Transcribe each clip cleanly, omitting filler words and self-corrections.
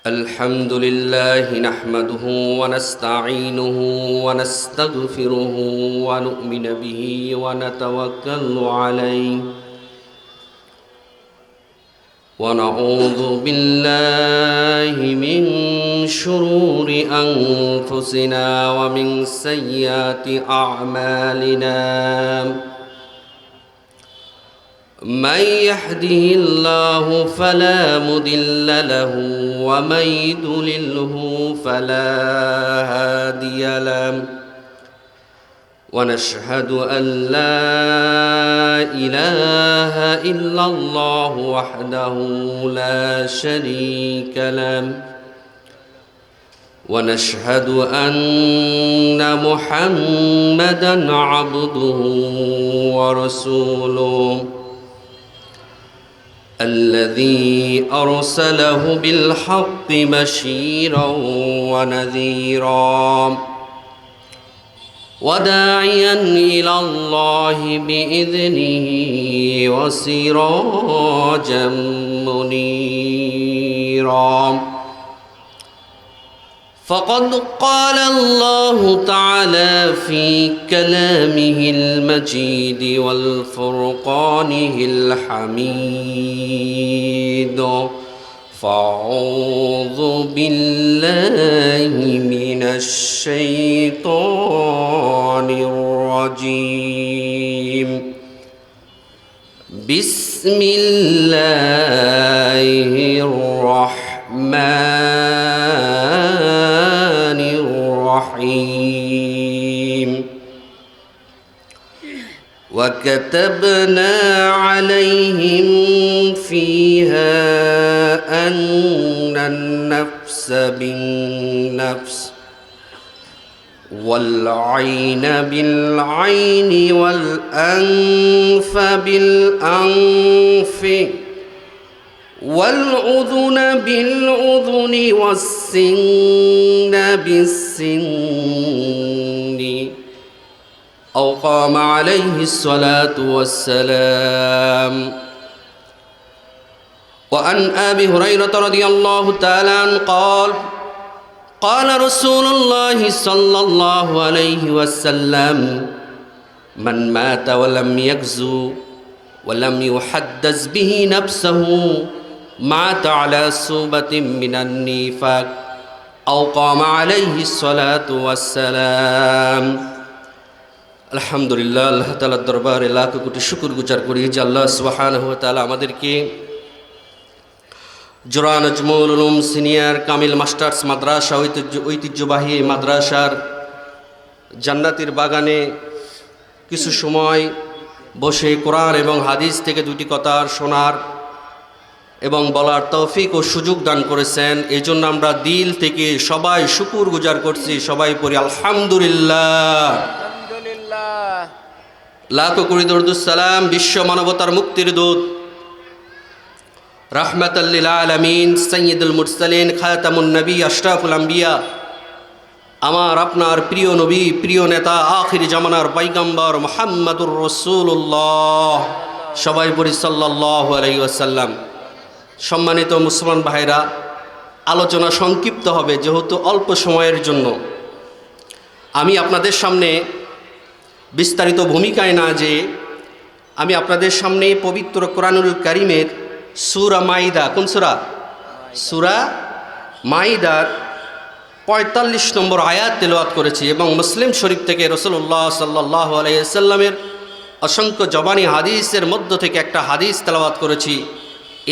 الحمد لله نحمده ونستعينه ونستغفره ونؤمن به ونتوكل عليه ونعوذ بالله من شرور أنفسنا ومن سيئات أعمالنا من يهده الله فلا مضل له ومن يضلله فلا هادي له ونشهد أن لا إله إلا الله وحده لا شريك له ونشهد أن محمدًا عبده ورسوله الذي أرسله بالحق بشيرا ونذيرا وداعيا إلى الله بإذنه وسراجا منيرا فقد قال الله تعالى في كلامه المجيد والفرقانه الحميد فأعوذ بالله من الشيطان الرجيم بسم الله الرحمن الرحيم وكتبنا عليهم فيها أن النفس بالنفس والعين بالعين والأنف بالأنف والأذن بالأذن والسن بالسن أو قام عليه الصلاة والسلام وعن أبي هريرة رضي الله تعالى عنه قال قال رسول الله صلى الله عليه وسلم من مات ولم يغزو ولم يحدث به نفسه مات على صوبة من النفاق أو قام عليه الصلاة والسلام আলহামদুলিল্লাহ আল্লাহ তাআলার দরবারে লাখ কোটি শুকর গুজার করি যে আল্লাহ সুবহানাহু ওয়া তাআলা আমাদেরকে জোরা নজমুল উলুম সিনিয়র কামিল মাস্টার্স মাদ্রাসা ঐতিহ্যবাহী মাদ্রাসার জান্নাতের বাগানে কিছু সময় বসে কোরআন এবং হাদিস থেকে দুটি কথা শোনার এবং বলার তৌফিক ও সুযোগ দান করেছেন। এই জন্য আমরা দিল থেকে সবাই শুকর গুজার করছি। সবাই পড়ি আলহামদুলিল্লাহ। লাখো কোটি দরুদ সালাম বিশ্ব মানবতার মুক্তির দূত রাহমাতাল লিল আলামিন সাইয়্যিদুল মুরসালিন খাতামুন নবী আশরাফুল আম্বিয়া আমার আপনার প্রিয় নবী প্রিয় নেতা আখিরি জামানার পয়গম্বর মুহাম্মদুর রাসূলুল্লাহ। সবাই পড়ি সাল্লাল্লাহু আলাইহি ওয়াসাল্লাম। সম্মানিত মুসলমান ভাইরা, আলোচনা সংক্ষিপ্ত হবে যেহেতু অল্প সময়ের জন্য। আমি আপনাদের সামনে বিস্তারিত ভূমিকায় না যে আমি আপনাদের সামনে পবিত্র কোরআনুল কারীমের সূরা মাইদা, কোন সূরা? সূরা মাইদার ৪৫ নম্বর আয়াত তেলাওয়াত করেছি এবং মুসলিম শরীফ থেকে রাসূলুল্লাহ সাল্লাল্লাহু আলাইহি ওয়াসাল্লামের অসংখ্য জবানি হাদিসের মধ্য থেকে একটা হাদিস তেলাওয়াত করেছি।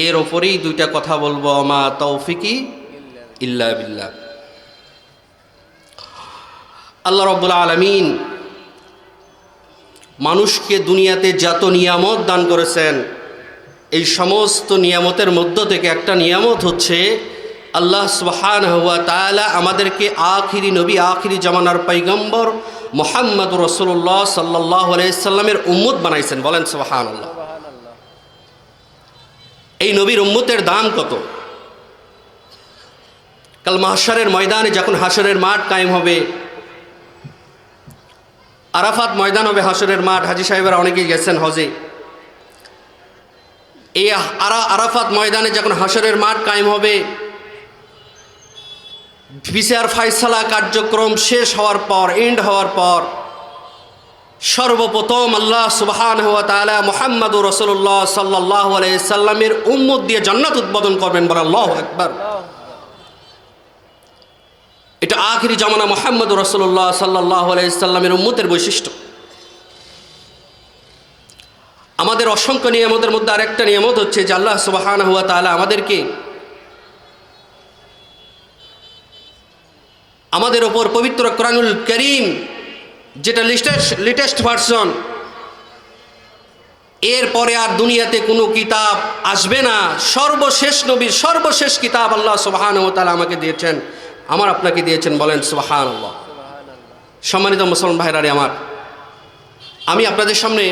এর ওপরেই দুইটা কথা বলবো, মা তৌফিকি ইল্লা বিল্লাহ। আল্লাহ রাব্বুল আলামিন মানুষকে দুনিয়াতে যত নিয়ামত দান করেছেন, এই সমস্ত নিয়ামতের মধ্য থেকে একটা নিয়ামত হচ্ছে আল্লাহ সুবহানাহু ওয়া তাআলা আমাদেরকে আখিরি নবী আখিরি জামানার পয়গম্বর মুহাম্মদুর রাসূলুল্লাহ সাল্লাল্লাহু আলাইহি সাল্লামের উম্মত বানাইছেন। বলেন সুবহানাল্লাহ। এই নবীর উম্মতের দাম কত? কাল মাহশারের ময়দানে যখন হাসরের মাঠ কায়েম হবে, আরাফাত ময়দান হবে হাসরের মাঠ। হাজী সাহেবেরা অনেকেই গেছেন হজে। এই আরাফাত ময়দানে যখন হাসরের মাঠ কায়েম হবে, বিচার ফায়সালা কার্যক্রম শেষ হওয়ার পর, এন্ড হওয়ার পর, সর্বপ্রথম আল্লাহ সুবহানাহু ওয়া তাআলা মুহাম্মদুর রাসূলুল্লাহ সাল্লাল্লাহু আলাইহি সাল্লামের উম্মত দিয়ে জান্নাত উদ্বোধন করবেন। বলেন আল্লাহু আকবার। এটা আখিরি জামানা মুহাম্মদুর রাসূলুল্লাহ সাল্লাল্লাহু আলাইহি সাল্লামের উম্মতের বৈশিষ্ট্য। আমাদের অসংখ্য নিয়ামতের মধ্যে আরেকটা নিয়ামত হচ্ছে যে আল্লাহ সুবহানাহু ওয়া তাআলা আমাদেরকে আমাদের ওপর পবিত্র কোরআনুল কারীম, যেটা লেটেস্ট ভার্সন, এরপরে আর দুনিয়াতে কোনো কিতাব আসবে না, সর্বশেষ নবীর সর্বশেষ কিতাব আল্লাহ সুবহানাহু ওয়া তাআলা আমাকে দিয়েছেন, আমার আপনাকে দিয়েছেন। বলেন সুবহানাল্লাহ। সম্মানিত মুসলমান ভাইরা আমার, আমি আপনাদের সামনে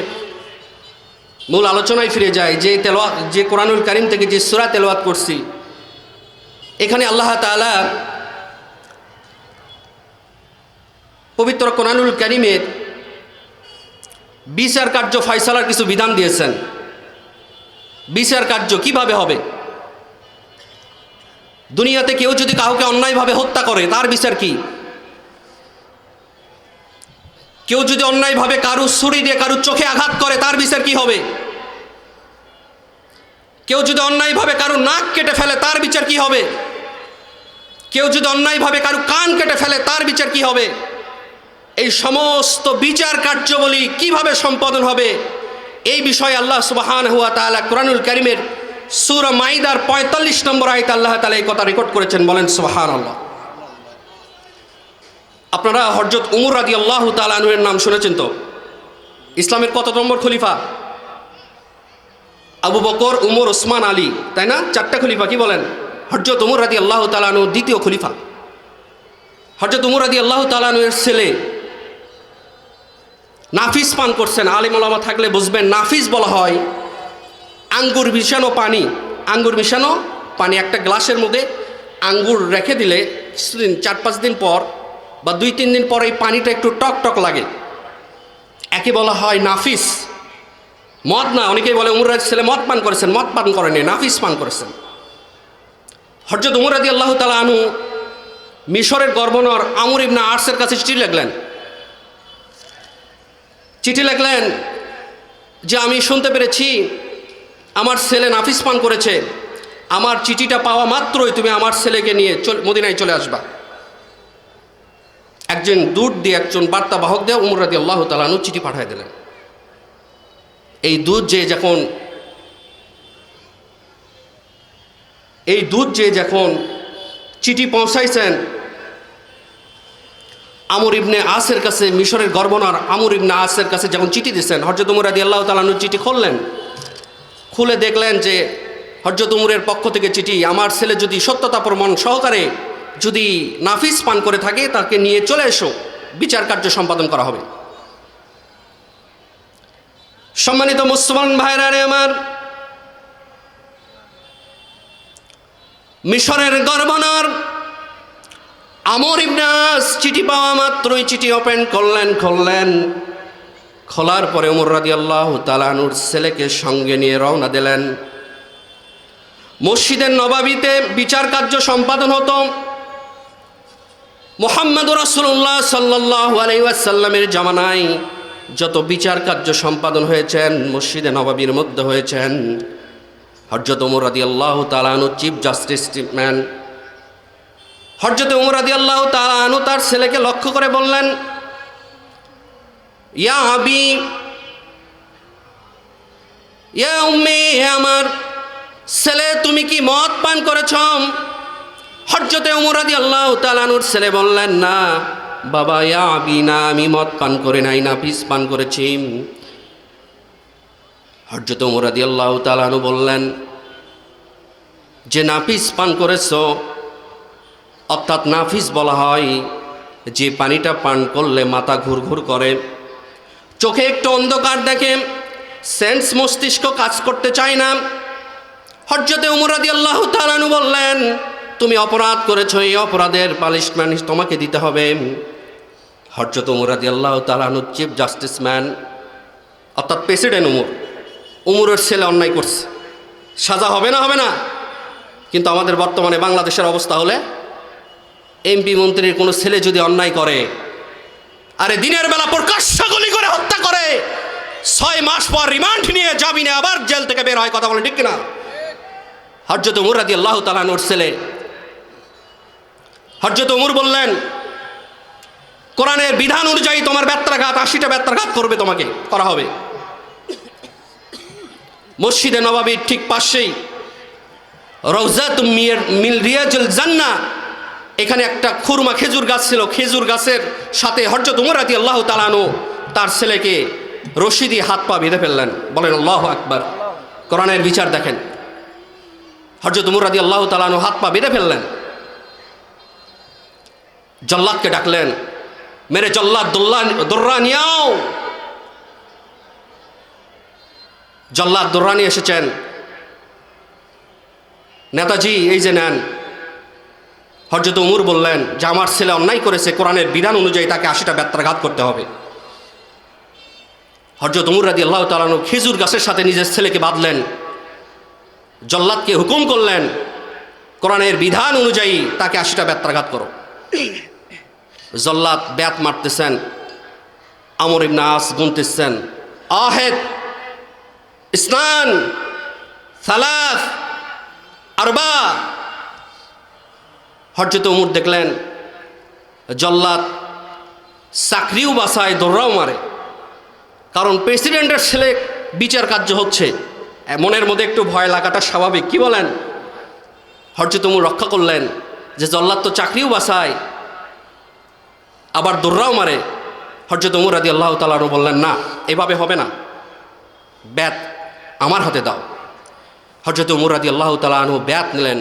মূল আলোচনায় ফিরে যাই। যে কোরআনুল কারীম থেকে যে সূরা তেলাওয়াত করছি, এখানে আল্লাহ তাআলা পবিত্র কোরআনুল কারীমের বিচার কার্য ফয়সালার কিছু বিধান দিয়েছেন। বিচার কার্য কিভাবে হবে? দুনিয়াতে কেউ যদি কাউকে অন্যায়ভাবে হত্যা করে, তার বিচার কি? কেউ যদি অন্যায়ভাবে কারু ছুরি দিয়ে কারু চোখে আঘাত করে, তার বিচার কি হবে? কেউ যদি অন্যায়ভাবে কারু নাক কেটে ফেলে, তার বিচার কি হবে? কেউ যদি অন্যায়ভাবে কারু কান কেটে ফেলে, তার বিচার কি হবে? এই সমস্ত বিচার কার্যাবলী কিভাবে সম্পাদন হবে, এই বিষয়ে আল্লাহ সুবহানাহু ওয়া তাআলা কোরআনুল কারীমের সূরা মাইদার ৪৫ নম্বর আয়াতে আল্লাহ তাআলা এই কথা রেকর্ড করেছেন। বলেন সুবহানাল্লাহ। আপনারা হযরত উমর রাদিয়াল্লাহু তাআলা আনহু এর নাম শুনেছেন তো? ইসলামের কত নম্বর খলিফা? আবু বকর, উমর, ওসমান, আলী, তাই না? 4টা খলিফা। কি বলেন? হযরত উমর রাদিয়াল্লাহু তাআলা আনহু দ্বিতীয় খলিফা। হযরত উমর রাদিয়াল্লাহু তাআলা আনহু এর ছেলে নাফিস পান করছেন। আলিম ওলামা থাকলে বুঝবেন, নাফিস বলা হয় আঙ্গুর মিশানো পানি। আঙ্গুর মিশানো পানি, একটা গ্লাসের মধ্যে আঙ্গুর রেখে দিলে কিছুদিন, 4-5 দিন পর বা 2-3 দিন পর এই পানিটা একটু টক টক লাগে, একে বলা হয় নাফিস। মদ না, অনেকেই বলে উমরের ছেলে মদ পান করেছেন। মদ পান করেনি, নাফিস পান করেছেন। হযরত উমর রাদিয়াল্লাহু তাআলা আনহু মিশরের গভর্নর আমর ইবনে আসের কাছে চিঠি লিখলেন। চিঠি লিখলেন যে আমি শুনতে পেরেছি আমার ছেলে নাফিস পান করেছে। আমার চিঠিটা পাওয়া মাত্রই তুমি আমার ছেলেকে নিয়ে মদিনায় চলে আসবা। একজন দূত দিয়ে, একজন বার্তাবাহক দিয়ে উমর রাদিয়াল্লাহু তাআলা আনহু চিঠি পাঠিয়ে দিলেন। এই দূত যে যখন চিঠি পৌঁছাইছেন আমর ইবনে আসের কাছে, মিশরের গভর্নর আমর ইবনে আসের কাছে যখন চিঠি দিয়েছেন, হযরত উমর রাদিয়াল্লাহু তাআলা আনহু চিঠি খুললেন। খুলে দেখলেন যে হযরত উমরের পক্ষ থেকে চিঠি, আমার ছেলে যদি সত্যতা প্রমাণ সহকারে যদি নাফিস পান করে থাকে, তাকে নিয়ে চলে এসো, বিচার কার্য সম্পাদন করা হবে। সম্মানিত মুসলমান ভাইরা আমার, মিশরের গভর্নর আমর ইবনে আস চিঠি পাওয়া মাত্রই চিঠি ওপেন খুললেন। খোলার পরে ওমর রাদিয়াল্লাহু তাআলা আনহুর ছেলেকে সঙ্গে নিয়ে রওনা দিলেন। মসজিদের নববীতে বিচার কার্য সম্পাদন হতো। মুহাম্মদুর রাসূলুল্লাহ সাল্লাল্লাহু আলাইহি ওয়াসাল্লামের জামানায় যত বিচার কার্য সম্পাদন হয়েছেন মসজিদে নববীর মধ্যে হয়েছেন। হযরত ওমর রাদিয়াল্লাহু তাআলা আনহু চিফ জাস্টিস ম্যান। হযরত ওমর রাদিয়াল্লাহু তাআলা আনহু তার ছেলেকে লক্ষ্য করে বললেন, ইয়া আবি, ইয়া উম্মি, হে আমার ছেলে, তুমি কি মদ পান করেছ? হযরত ওমর রাদিয়াল্লাহু তাআলা আনহুর ছেলে বললেন, না বাবা, ইয়া আবি, না আমি মদ পান করে নাই, নাফিস পান করেছি। হযরত ওমর রাদিয়াল্লাহু তাআলা আনহু বললেন যে নাফিস পান করেছো, অর্থাৎ নাফিস বলা হয় যে পানিটা পান করলে মাথা ঘুরঘুর করে, চোখে একটু অন্ধকার দেখে, সেন্স মস্তিষ্ক কাজ করতে চায় না। হযরত ওমর রাদিয়াল্লাহু তাআলা আনহু বললেন, তুমি অপরাধ করেছো, এই অপরাধের পানিশমেন্ট তোমাকে দিতে হবে। হযরত ওমর রাদিয়াল্লাহু তাআলা আনহু চিফ জাস্টিস ম্যান, অর্থাৎ প্রেসিডেন্ট উমরের ছেলে অন্যায় করছে, সাজা হবে না? হবে না? কিন্তু আমাদের বর্তমানে বাংলাদেশের অবস্থা হলে এমপি মন্ত্রীর কোনো ছেলে যদি অন্যায় করে, আরে দিনের বেলা প্রকাশ্য গুলি করে হত্যা করে, 6 মাস পর রিমান্ড নিয়ে জামিনে আবার জেল থেকে বের হয়। কথা বলে ঠিক কিনা? হযরত ওমর রাদিয়াল্লাহু তাআলা আনহুর ছেলে হযরত ওমর বললেন, কোরআনের বিধান অনুযায়ী তোমার ব্যত্রাঘাত 80টা ব্যত্রাঘাত করবে, তোমাকে করা হবে। মসজিদে নববীর ঠিক পাশেই রওজাতুম মিন রিয়াজিল জান্নাহ, এখানে একটা খুরমা খেজুর গাছ ছিল। খেজুর গাছের সাথে হযরত ওমর রাদিয়াল্লাহু তাআলা আনহু তার ছেলেকে রশি দিয়ে হাত পা বেঁধে ফেললেন। বলেন আল্লাহু আকবার। কোরআনের বিচার দেখেন। হযরত ওমর রাদিয়াল্লাহু তাআলা আনহু হাত পা বেঁধে ফেললেন। জল্লাদকে ডাকলেন, মেরে জল্লাদ দোররা নিয়াও। জল্লাদ দোররা নিয়ে এসেছেন। নেতাজি এই যে নেন। হযরত ওমর বললেন যে আমার ছেলে অন্যায় করেছে, কোরআনের বিধান অনুযায়ী তাকে 80টা ব্যত্রাঘাত করতে হবে। হযরত ওমর রাদিয়াল্লাহু তাআলা আনহু খেজুর গাছের সাথে নিজের ছেলেকে বাঁধলেন। জল্লাদকে হুকুম করলেন, কোরআনের বিধান অনুযায়ী তাকে 80টা ব্যত্রাঘাত করো। জল্লাদ ব্যাত মারতেছেন, আমর ইবনে আস গুনতেছেন, আহেদ ইসনান সালাস আরবা। হযরত ওমর দেখলেন জল্লাদ চাকরিও বাঁচায়, দৌড়াও মারে। কারণ প্রেসিডেন্টের ছেলে বিচার কার্য হচ্ছে, মনের মধ্যে একটু ভয় লাগাটা স্বাভাবিক। কি বলেন? হযরত ওমর রক্ষা করলেন যে জল্লাদ তো চাকরিও বাঁচায় আবার দৌড়াও মারে। হযরত ওমর রাদিয়াল্লাহু তাআলা আনহু বললেন, না, এভাবে হবে না, ব্যাত আমার হাতে দাও। হযরত ওমর রাদিয়াল্লাহু তাআলা আনহু ব্যাত নিলেন।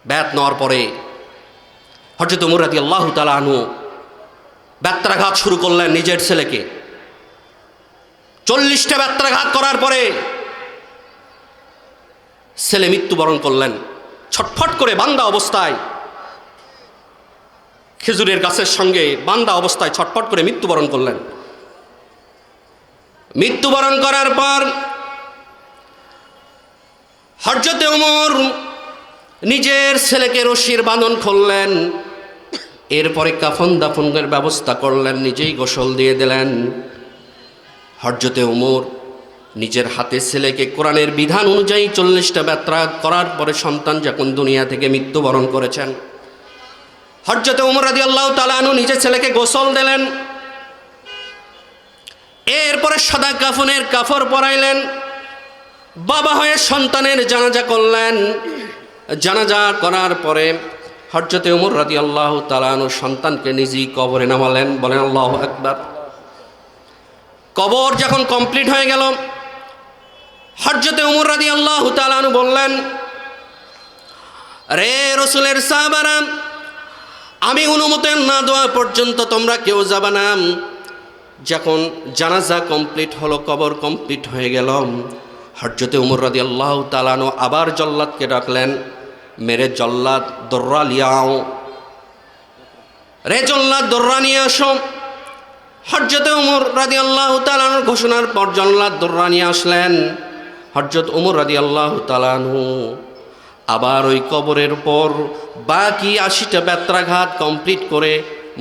ব্যাত নেওয়ার পরে হযরত ওমর রাদিয়াল্লাহু তাআলা আনহু ব্যত্রাঘাত শুরু করলেন নিজের ছেলেকে। 40টা ব্যত্রাঘাত করার পরে ছেলে মৃত্যুবরণ করলেন। ছটফট করে বান্দা অবস্থায়, খেজুরের গাছের সঙ্গে বান্দা অবস্থায় ছটফট করে মৃত্যুবরণ করলেন। মৃত্যুবরণ করার পর হযরত ওমর নিজের ছেলেকে রশির বাঁধন খুললেন। এরপরে কাফন দাফনের ব্যবস্থা করলেন, নিজেই গোসল দিয়ে দিলেন। হযরত ওমর নিজের হাতে ছেলেকে কোরআনের বিধান অনুযায়ী 40টা ব্যত্রাঘাত করার পরে সন্তান যখন দুনিয়া থেকে মৃত্যুবরণ করেছেন, হযরত ওমর রাদিয়াল্লাহু তাআলা আনহু নিজের ছেলেকে গোসল দিলেন। এরপরে সাদা কাফনের কাপড় পরাইলেন। বাবা হয়ে সন্তানের জানাজা করলেন। জানাজা করার পরে হযরত ওমর রাদিয়াল্লাহু তাআলা আনহু সন্তানকে নিজেই কবরে নামালেন। বলেন আল্লাহু আকবার। কবর যখন কমপ্লিট হয়ে গেল, হযরত ওমর রাদিয়াল্লাহু তাআলা আনহু বললেন, রে রাসূলের সাহাবারা, আমি অনুমতি না দেওয়া পর্যন্ত তোমরা কেউ যাবে না। যখন জানাজা কমপ্লিট হলো, কবর কমপ্লিট হয়ে গেল, হযরত ওমর রাদিয়াল্লাহু তাআলা আনহু আবার জল্লাদকে ডাকলেন, মেরে জল্লাদ দোররা লিয়াও। রে জল্লাদ দোররা নিয়ে আসো। হযরত ওমর রাদিয়াল্লাহু তাআলা আনহুর ঘোষণার পর জল্লাদ দোররা নিয়ে আসলেন। হযরত ওমর রাদিয়াল্লাহু তাআলা আনহু আবার ওই কবরের উপর বাকি 80টা ব্যত্রাঘাত কমপ্লিট করে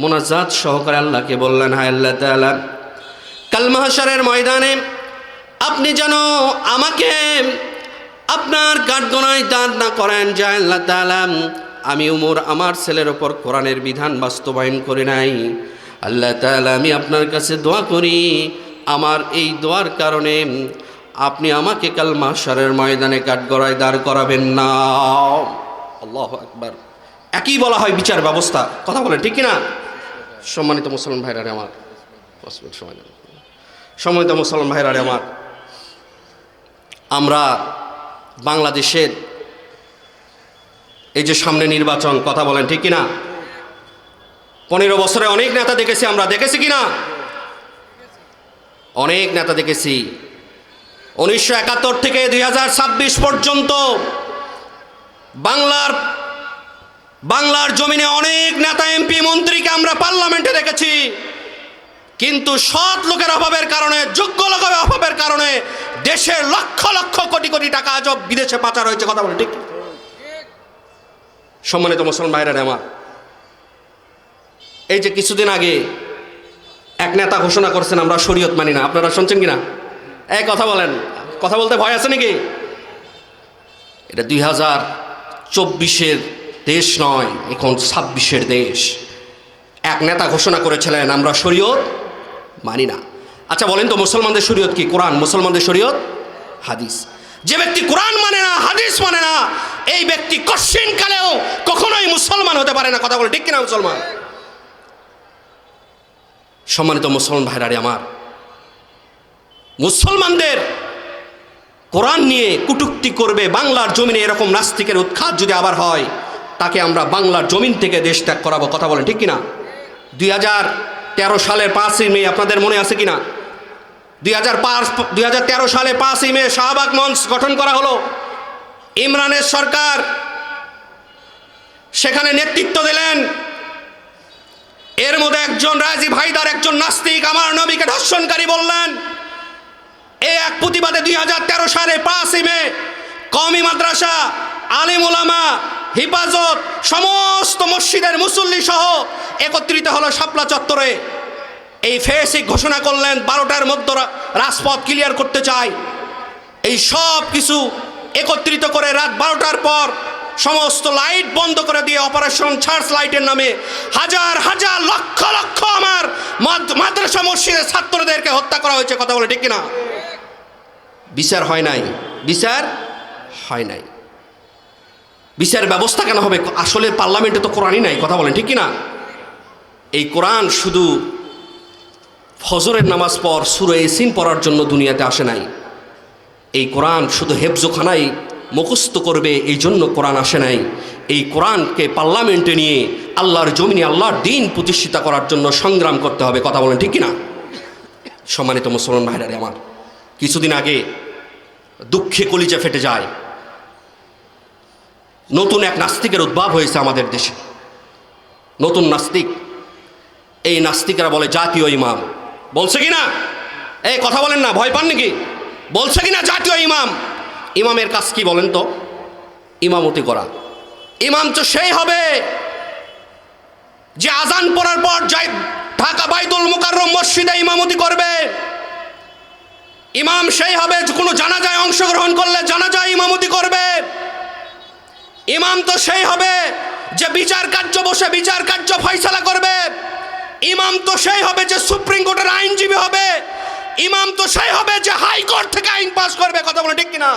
মোনাজাত সহকারে আল্লাহকে বললেন, হায় আল্লাহ তাআলা, কাল মাহশারের ময়দানে আপনি যেন আমাকে আপনার কাঠগড়ায় দাঁড় না করেন। যে আল্লাহ তাআলা, আমি ওমর আমার ছেলের ওপর কোরআনের বিধান বাস্তবায়ন করে নাই। আল্লাহ তাআলা, আমি আপনার কাছে দোয়া করি, আমার এই দোয়ার কারণে আপনি আমাকে কাল মাহশারের ময়দানে কাঠগড়ায় দাঁড় করাবেন না। আল্লাহু আকবার। একই বলা হয় বিচার ব্যবস্থা। কথা বলেন ঠিক কিনা? সম্মানিত মুসলমান ভাইরারে আমার, সম্মানিত মুসলমান ভাইরারে আমার, আমরা বাংলাদেশের এই যে সামনে নির্বাচন, কথা বলেন ঠিক কিনা? 15 বছরে অনেক নেতা দেখেছি আমরা, দেখেছি কিনা? অনেক নেতা দেখেছি। 1971 থেকে 2026 পর্যন্ত বাংলার জমিনে অনেক নেতা এমপি মন্ত্রীকে আমরা পার্লামেন্টে দেখেছি, কিন্তু সৎ লোকের অভাবের কারণে, যোগ্য লোকের অভাবের কারণে দেশের লক্ষ লক্ষ কোটি কোটি টাকা আজব বিদেশে পাচার হয়েছে। কথা বলে ঠিক? সম্মানিত মুসলমান ভাইরা আমার, এই যে কিছুদিন আগে এক নেতা ঘোষণা করছেন আমরা শরীয়ত মানি না, আপনারা শুনছেন কিনা? এই কথা বলেন, কথা বলতে ভয় আছে নাকি? এটা 2024-এর দেশ নয়, এখন 26-এর দেশ। এক নেতা ঘোষণা করেছিলেন আমরা শরীয়ত মানি না। আচ্ছা বলেন তো, মুসলমানদের শরীয়ত কি? কোরআন। মুসলমানদের শরীয়ত হাদিস। যে ব্যক্তি কোরআন মানে না, হাদিস মানে না, এই ব্যক্তি কশিন কালেও কখনোই মুসলমান হতে পারে না। কথা বলে ঠিক কিনা মুসলমান? সম্মানিত মুসলমান ভাইরা আমার, মুসলমানদের কোরআন নিয়ে কটূক্তি করবে বাংলার জমিনে এরকম নাস্তিকের উৎখাত যদি আবার হয়, তাকে আমরা বাংলার জমিন থেকে দেশ ত্যাগ করাবো। কথা বলেন ঠিক কিনা? 2013 সালের 5ই মে আপনাদের মনে আছে কিনা? 2013 সালে 5ই মে শাহবাগ মঞ্চ গঠন করা হলো। ইমরানের সরকার সেখানে নেতৃত্ব দিলেন। এর মধ্যে একজন রাজি ভাইদার একজন নাস্তিক আমার নবীকে ধর্ষণকারী বললেন। এই এক প্রতিবাদে 2013 সালে 5ই মে কওমি মাদ্রাসা, আলিম ওলামা, হিফাজত, সমস্ত মসজিদের মুসল্লি সহ একত্রিত হলো শাপলা চত্বরে। এই ফেসিক ঘোষণা করলেন 12টার মধ্যে রাজপথ ক্লিয়ার করতে চাই। এই সব কিছু একত্রিত করে রাত 12টার পর সমস্ত লাইট বন্ধ করে দিয়ে অপারেশন সার্চ লাইটের নামে হাজার হাজার লক্ষ লক্ষ আমার মাদ্রাসা মসজিদের ছাত্রদেরকে হত্যা করা হয়েছে। কথা বলে ঠিক কিনা? বিচার হয় নাই, বিচার হয় নাই। বিচার ব্যবস্থা কেন হবে? আসলে পার্লামেন্টে তো কোরআনই নাই। কথা বলেন ঠিক কিনা? এই কোরআন শুধু ফজরের নামাজ পর সূরা ইয়াসিন পড়ার জন্য দুনিয়াতে আসে নাই। এই কোরআন শুধু হেফজোখানায় মুখস্থ করবে এই জন্য কোরআন আসে নাই। এই কোরআনকে পার্লামেন্টে নিয়ে আল্লাহর জমিনে আল্লাহর দ্বীন প্রতিষ্ঠিত করার জন্য সংগ্রাম করতে হবে। কথা বলেন ঠিক কিনা? সম্মানিত মুসলমান ভাইরা আমার, কিছুদিন আগে দুঃখে কলিজা ফেটে যায়, নতুন এক নাস্তিকের উদ্ভব হয়েছে আমাদের দেশে। নতুন নাস্তিক, এই নাস্তিকরা বলে জাতীয় ইমাম। বলছে কিনা? এই কথা বলেন না, ভয় পান নাকি? বলছে কিনা জাতীয় ইমাম? ইমামের কাজ কি বলেন তো? ইমামতি করা। ইমাম তো সেই হবে যে আজান পড়ার পর ঢাকা বাইতুল মুকাররম মসজিদে ইমামতি করবে। ইমাম সেই হবে যে কোনো জানাজায় অংশগ্রহণ করলে জানাজায় ইমামতি করবে। ইমাম তো সেই হবে যে বিচার কার্য বসে বিচার কার্য ফয়সালা করবে। ইমাম তো সেই হবে যে সুপ্রিম কোর্টের আইনজীবী হবে। ইমাম তো সেই হবে যে হাইকোর্ট থেকে আইন পাস করবে। কথা বলে ঠিক কিনা?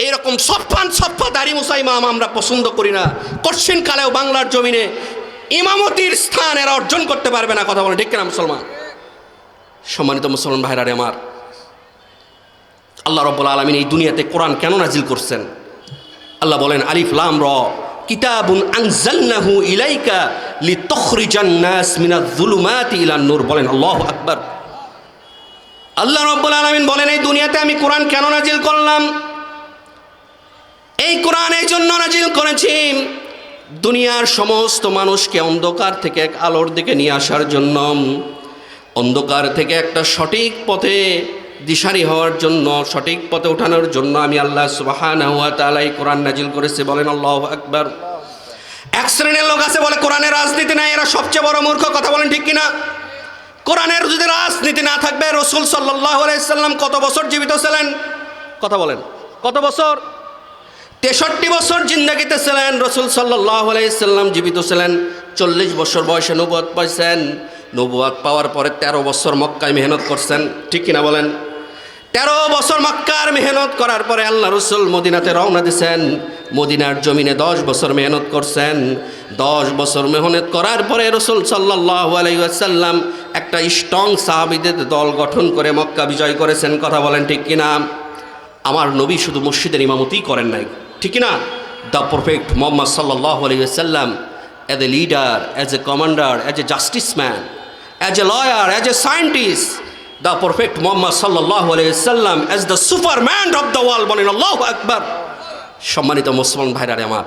এইরকম সফা দাড়ি মুসা ইমাম আমরা পছন্দ করি না। কঠিন কালেও বাংলার জমিনে ইমামতির স্থান এরা অর্জন করতে পারবে না। কথা বলে ঠিক কিনা মুসলমান? সম্মানিত মুসলমান ভাইরা আমার, আল্লাহ রাব্বুল আলামিন এই দুনিয়াতে কোরআন কেন নাজিল করছেন? আল্লাহ বলেন আলিফ লাম র কিতাবুন আনজালনাহু ইলাইকা লিতুখরিজান নাস মিনাজ যুলুমাতি ইলান নূর। বলেন আল্লাহু আকবার। আল্লাহ রাব্বুল আলামিন বলেন এই দুনিয়াতে আমি কোরআন কেন নাজিল করলাম? এই কোরআন এই জন্য নাজিল করেছি দুনিয়ার সমস্ত মানুষকে অন্ধকার থেকে এক আলোর দিকে নিয়ে আসার জন্য, অন্ধকার থেকে একটা সঠিক পথে দিশারি হওয়ার জন্য, সঠিক পথে ওঠানোর জন্য আমি আল্লাহ সুবহানাহু ওয়া তাআলা এই কোরআন নাজিল করেছে। বলেন আল্লাহু আকবার। এক শ্রেণীর লোক আছে বলে কোরআনের রাজনীতি নাই, এরা সবচেয়ে বড় মূর্খ। কথা বলেন ঠিক কিনা? কোরআনের যদি রাজনীতি না থাকবে, রাসূল সাল্লাল্লাহু আলাইহি সাল্লাম কত বছর জীবিত ছিলেন? কথা বলেন কত বছর? 63 বছর জিন্দেগিতে ছিলেন রাসূল সাল্লাল্লাহু আলাইহি সাল্লাম, জীবিত ছিলেন। 40 বছর বয়সে নবুয়ত পাইছেন। নবুয়ত পাওয়ার পরে 13 বছর মক্কায় মেহনত করছেন। ঠিক কিনা বলেন? 13 বছর মক্কার মেহনত করার পরে আল্লাহ রাসূল মদিনাতে রওনা দিয়েছেন। মদিনার জমিনে 10 বছর মেহনত করছেন। 10 বছর মেহনত করার পরে রাসূল সাল্লাল্লাহু আলাইহি ওয়াসাল্লাম একটা স্ট্রং সাহাবীদের দল গঠন করে মক্কা বিজয় করেছেন। কথা বলেন ঠিক কিনা? আমার নবী শুধু মসজিদের ইমামতিই করেন নাই। ঠিক কিনা? দ্য পারফেক্ট মুহাম্মদ সাল্লাল্লাহু আলাইহি ওয়াসাল্লাম as a leader, as a commander, as a justice man, as a lawyer, as a scientist, the perfect Muhammad sallallahu alayhi wasallam as the superman of the world. বলেন আল্লাহু আকবার। সম্মানিত মুসলমান ভাইরা আমার,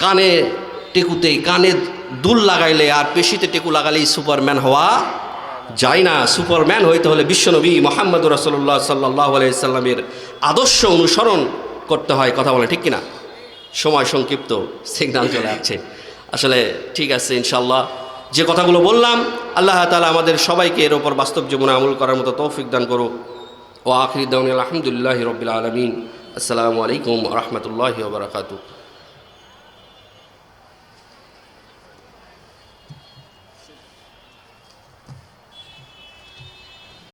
কানে টেকুতে কানে দুল লাগাইলে আর পেশিতে টেকু লাগালেই সুপারম্যান হওয়া যায় না। সুপারম্যান হইতে হলে বিশ্বনবী মুহাম্মদুর রাসূলুল্লাহ সাল্লাল্লাহু আলাইহি ওয়াসাল্লামের আদর্শ অনুসরণ করতে হয়। কথা বলে ঠিক কিনা? সময় সংক্ষিপ্ত, সিগন্যাল চলে আসছে। আসলে ঠিক আছে, ইনশাআল্লাহ যে কথাগুলো বললাম আল্লাহ তাআলা আমাদের সবাইকে এর ওপর বাস্তব জীবনে আমল করার মতো তৌফিক দান করুক। ও আখির দাওয়ানা আলহামদুলিল্লাহি রাব্বিল আলামিন। আসসালামু আলাইকুম ওয়া রাহমাতুল্লাহি ওয়া বারাকাতুহু।